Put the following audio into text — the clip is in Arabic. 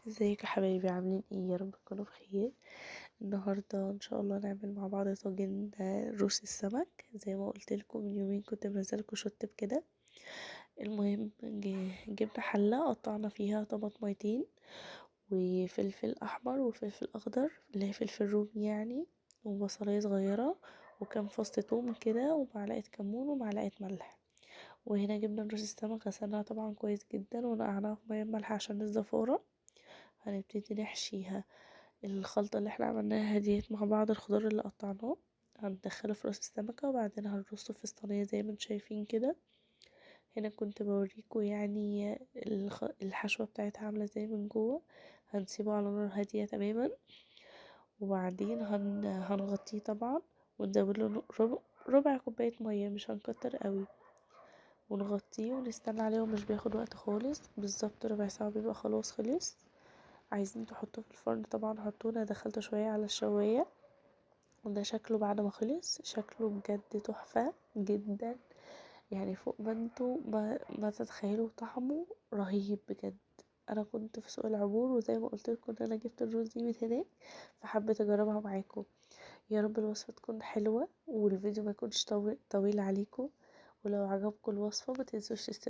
ازيكم يا حبايبي، عاملين ايه؟ يا رب تكونوا بخير. النهارده ان شاء الله نعمل مع بعض طاجن روس السمك. زي ما قلت لكم من يومين كنت منزلكوا شوت بكده. المهم جبنا حله قطعنا فيها طماطميتين وفلفل احمر وفلفل اخضر اللي هي فلفل رومي يعني، وبصلايه صغيره، وكام فص توم كده، ومعلقه كمون ومعلقه ملح. وهنا جبنا روس السمك، غسلناها طبعا كويس جدا ونقعناها في ميه مالحه عشان الزفاره. هنبتدي نحشيها الخلطة اللي احنا عملناها ديت مع بعض، الخضار اللي قطعناه هندخله في راس السمكة، وبعدين هنرصه في الصينية زي ما انتم شايفين كده. هنا كنت بوريكم يعني الحشوة بتاعتها عاملة ازاي من جوه. هنسيبه على نار هادية تماما، وبعدين هنغطيه طبعا، ونزود له ربع كوباية مية، مش هنكتر قوي، ونغطيه ونستنى عليه. ومش بياخد وقت خالص، بالظبط ربع ساعة بيبقى خلاص خلص. عايزين تحطوه في الفرن طبعا حطوه، انا دخلته شوية على الشواية. وده شكله بعد ما خلص، شكله بجد تحفة جدا، يعني فوق ما انتوا ما تتخيلوا، طعمه رهيب بجد. انا كنت في سوق العبور، وزي ما قلت لكم ان انا جبت الرز دي من هناك، فحبيت اجربها معاكم. يا رب الوصفة تكون حلوة والفيديو ما يكونش طويل عليكم. ولو عجبكم الوصفة ما تنسوش